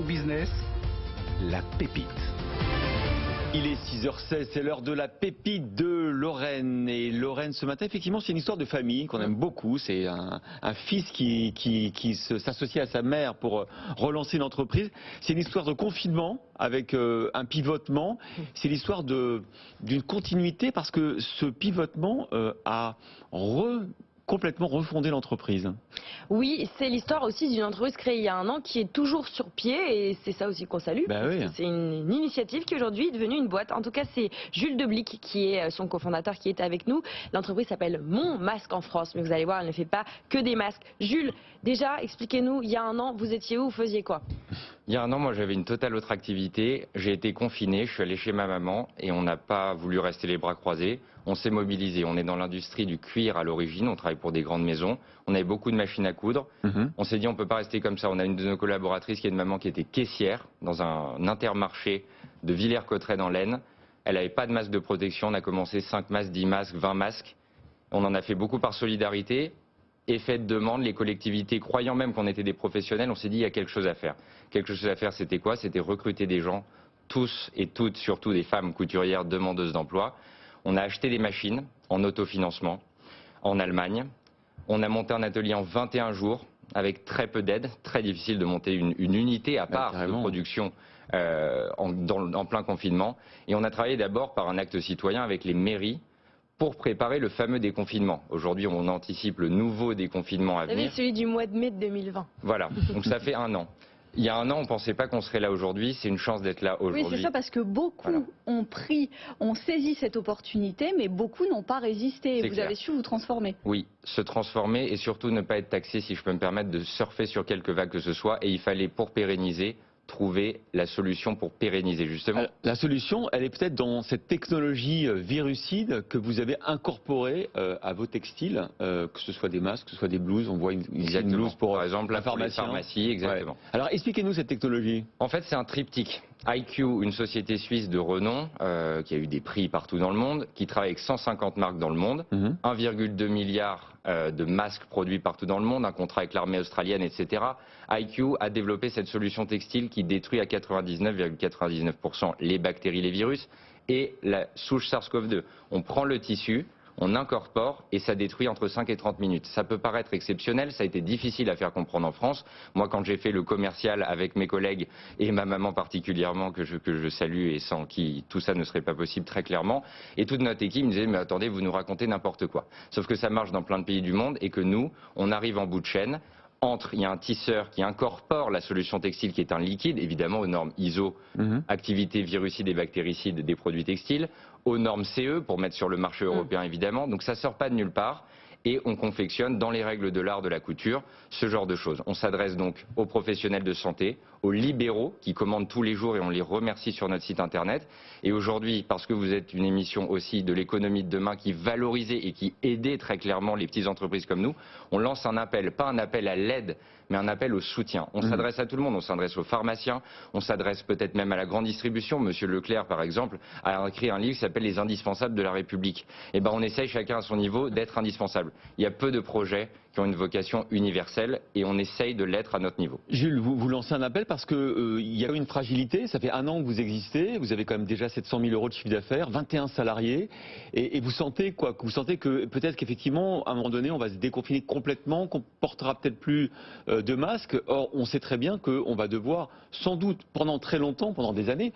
Business, la pépite. Il est 6h16, c'est l'heure de la pépite de Lorraine. Et Lorraine, ce matin, effectivement, c'est une histoire de famille qu'on aime beaucoup. C'est un fils qui s'associe à sa mère pour relancer une entreprise. C'est une histoire de confinement avec un pivotement. C'est l'histoire d'une continuité parce que ce pivotement a complètement refondé l'entreprise. Oui, c'est l'histoire aussi d'une entreprise créée il y a un an qui est toujours sur pied et c'est ça aussi qu'on salue. Oui. C'est une initiative qui aujourd'hui est devenue une boîte. En tout cas, c'est Jules Deblic qui est son cofondateur qui est avec nous. L'entreprise s'appelle Mon Masque en France, mais vous allez voir, elle ne fait pas que des masques. Jules, déjà, expliquez-nous, il y a un an, vous étiez où, vous faisiez quoi? Il y a un an, moi j'avais une totale autre activité. J'ai été confiné, je suis allé chez ma maman et on n'a pas voulu rester les bras croisés. On s'est mobilisé. On est dans l'industrie du cuir à l'origine, on travaille pour des grandes maisons. On avait beaucoup de machines à coudre. On s'est dit on ne peut pas rester comme ça. On a une de nos collaboratrices qui est une maman qui était caissière dans un intermarché de Villers-Cotterêts dans l'Aisne. Elle n'avait pas de masque de protection. On a commencé 5 masques, 10 masques, 20 masques. On en a fait beaucoup par solidarité. Effet de demande, les collectivités, croyant même qu'on était des professionnels, on s'est dit il y a quelque chose à faire. Quelque chose à faire, c'était quoi? C'était recruter des gens, tous et toutes, surtout des femmes couturières demandeuses d'emploi. On a acheté des machines en autofinancement en Allemagne. On a monté un atelier en 21 jours avec très peu d'aide, très difficile de monter une unité à part de production en plein confinement. Et on a travaillé d'abord par un acte citoyen avec les mairies pour préparer le fameux déconfinement. Aujourd'hui, on anticipe le nouveau déconfinement à venir. Celui du mois de mai de 2020. Voilà, donc ça fait un an. Il y a un an, on ne pensait pas qu'on serait là aujourd'hui. C'est une chance d'être là aujourd'hui. Oui, c'est ça, parce que beaucoup ont saisi cette opportunité, mais beaucoup n'ont pas résisté. Et vous avez su vous transformer. Oui, se transformer et surtout ne pas être taxé, si je peux me permettre, de surfer sur quelques vagues que ce soit. Et il fallait, pour pérenniser, trouver la solution pour pérenniser, justement. La solution, elle est peut-être dans cette technologie virucide que vous avez incorporée à vos textiles, que ce soit des masques, que ce soit des blouses. On voit une blouse pour, par exemple, la pharmacie, exactement. Ouais. Alors, expliquez-nous cette technologie. En fait, c'est un triptyque. IQ, une société suisse de renom, qui a eu des prix partout dans le monde, qui travaille avec 150 marques dans le monde, 1,2 milliard de masques produits partout dans le monde, un contrat avec l'armée australienne, etc. IQ a développé cette solution textile qui détruit à 99,99% les bactéries, les virus et la souche SARS-CoV-2. On prend le tissu, on incorpore et ça détruit entre 5 et 30 minutes. Ça peut paraître exceptionnel, ça a été difficile à faire comprendre en France. Moi, quand j'ai fait le commercial avec mes collègues et ma maman particulièrement, que je salue et sans qui tout ça ne serait pas possible très clairement, et toute notre équipe me disait mais attendez, vous nous racontez n'importe quoi. Sauf que ça marche dans plein de pays du monde et que nous, on arrive en bout de chaîne. Il y a un tisseur qui incorpore la solution textile qui est un liquide, évidemment aux normes ISO, activité virucide et bactéricide des produits textiles, aux normes CE pour mettre sur le marché européen évidemment, donc ça ne sort pas de nulle part. Et on confectionne dans les règles de l'art de la couture ce genre de choses. On s'adresse donc aux professionnels de santé, aux libéraux qui commandent tous les jours et on les remercie sur notre site internet. Et aujourd'hui, parce que vous êtes une émission aussi de l'économie de demain qui valorisait et qui aidait très clairement les petites entreprises comme nous, on lance un appel, pas un appel à l'aide, mais un appel au soutien. On s'adresse à tout le monde, on s'adresse aux pharmaciens, on s'adresse peut-être même à la grande distribution. Monsieur Leclerc, par exemple, a écrit un livre qui s'appelle Les Indispensables de la République. Et ben, on essaye chacun à son niveau d'être indispensable. Il y a peu de projets qui ont une vocation universelle et on essaye de l'être à notre niveau. Jules, vous lancez un appel parce qu'il y a une fragilité. Ça fait un an que vous existez, vous avez quand même déjà 700 000 € de chiffre d'affaires, 21 salariés et vous sentez quoi? Vous sentez que peut-être qu'effectivement, à un moment donné, on va se déconfiner complètement, qu'on portera peut-être plus de masques. Or, on sait très bien qu'on va devoir, sans doute, pendant très longtemps, pendant des années,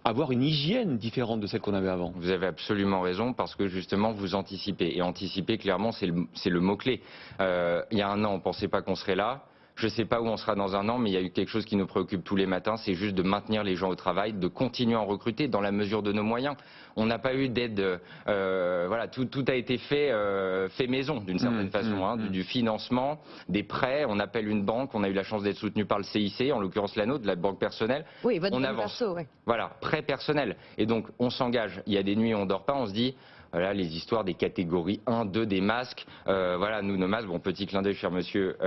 avoir une hygiène différente de celle qu'on avait avant. Vous avez absolument raison parce que justement vous anticipez. Et anticiper, clairement, c'est le mot-clé. Il y a un an, on ne pensait pas qu'on serait là. Je ne sais pas où on sera dans un an, mais il y a eu quelque chose qui nous préoccupe tous les matins, c'est juste de maintenir les gens au travail, de continuer à en recruter dans la mesure de nos moyens. On n'a pas eu d'aide, voilà, tout a été fait maison d'une certaine façon, du financement, des prêts. On appelle une banque, on a eu la chance d'être soutenu par le CIC, en l'occurrence la nôtre, la banque personnelle. Oui, votre on banque avance. perso, ouais. Voilà, prêt personnel. Et donc on s'engage. Il y a des nuits où on ne dort pas, on se dit. Voilà, les histoires des catégories 1, 2 des masques. Voilà, nous, nos masques, bon, petit clin d'œil, cher monsieur,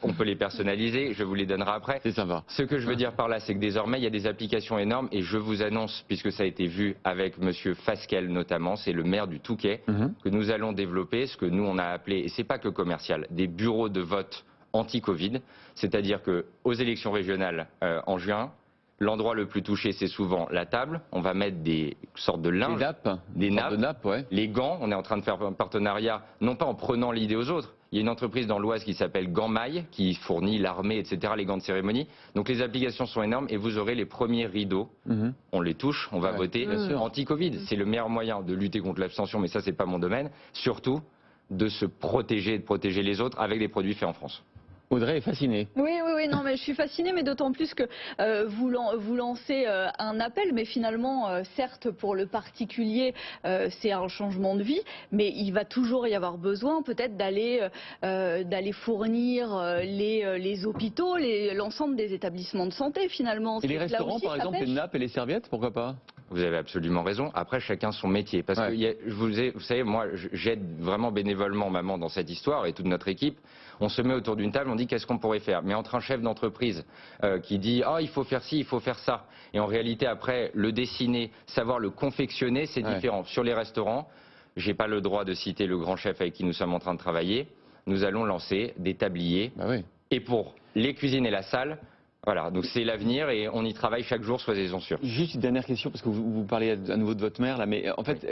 on peut les personnaliser, je vous les donnerai après. C'est sympa. Ce que je veux dire par là, c'est que désormais, il y a des applications énormes et je vous annonce, puisque ça a été vu avec monsieur Fasquelle notamment, c'est le maire du Touquet, que nous allons développer ce que nous, on a appelé, et c'est pas que commercial, des bureaux de vote anti-Covid, c'est-à-dire qu'aux élections régionales en juin, l'endroit le plus touché, c'est souvent la table. On va mettre des sortes de linge, des nappes, ouais. les gants. On est en train de faire un partenariat, non pas en prenant l'idée aux autres. Il y a une entreprise dans l'Oise qui s'appelle Gantmaille, qui fournit l'armée, etc., les gants de cérémonie. Donc les applications sont énormes et vous aurez les premiers rideaux. On les touche, on va voter anti-Covid. C'est le meilleur moyen de lutter contre l'abstention, mais ça, c'est pas mon domaine. Surtout, de se protéger et de protéger les autres avec des produits faits en France. Audrey est fascinée. Oui, non, mais je suis fascinée, mais d'autant plus que vous lancez un appel, mais finalement, certes, pour le particulier, c'est un changement de vie, mais il va toujours y avoir besoin, peut-être, d'aller fournir les hôpitaux, l'ensemble des établissements de santé, finalement. Et les restaurants, par exemple, les nappes et les serviettes, pourquoi pas? Vous avez absolument raison. Après, chacun son métier. Parce que vous savez, moi, j'aide vraiment bénévolement maman dans cette histoire et toute notre équipe. On se met autour d'une table, on dit qu'est-ce qu'on pourrait faire. Mais entre un chef d'entreprise qui dit il faut faire ci, il faut faire ça, et en réalité après le dessiner, savoir le confectionner, c'est différent. Sur les restaurants, j'ai pas le droit de citer le grand chef avec qui nous sommes en train de travailler. Nous allons lancer des tabliers. Et pour les cuisines et la salle. Voilà, donc c'est l'avenir et on y travaille chaque jour, soyez-en sûrs. Juste une dernière question, parce que vous parlez à nouveau de votre mère, là, mais en fait,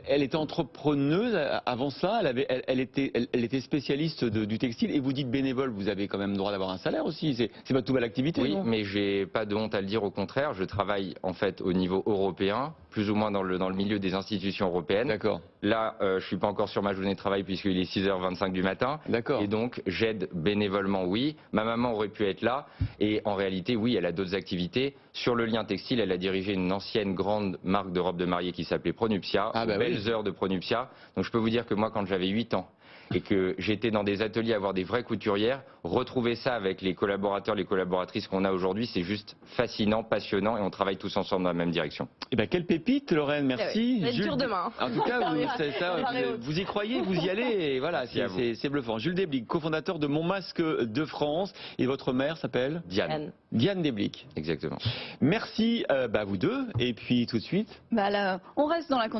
elle était entrepreneuse avant ça, elle était spécialiste du textile, et vous dites bénévole, vous avez quand même le droit d'avoir un salaire aussi, c'est votre nouvelle activité, oui, non? Mais j'ai pas de honte à le dire, au contraire, je travaille en fait au niveau européen, plus ou moins dans le milieu des institutions européennes. D'accord. Là, je suis pas encore sur ma journée de travail puisqu'il est 6h25 du matin. D'accord. Et donc, j'aide bénévolement, oui. Ma maman aurait pu être là. Et en réalité, oui, elle a d'autres activités. Sur le lien textile, elle a dirigé une ancienne grande marque de robes de mariée qui s'appelait Pronuptia. Belles heures de Pronuptia. Donc, je peux vous dire que moi, quand j'avais 8 ans, et que j'étais dans des ateliers à voir des vraies couturières, retrouver ça avec les collaborateurs, les collaboratrices qu'on a aujourd'hui, c'est juste fascinant, passionnant, et on travaille tous ensemble dans la même direction. Eh ben, quelle pépite, Lorraine, merci. Ça va être dur demain. En tout cas, vous y croyez, vous y allez, et voilà, c'est bluffant. Jules Desbliques, cofondateur de Mon Masque de France, et votre mère s'appelle Diane. Diane Desbliques. Exactement. Merci à vous deux, et puis tout de suite. On reste dans la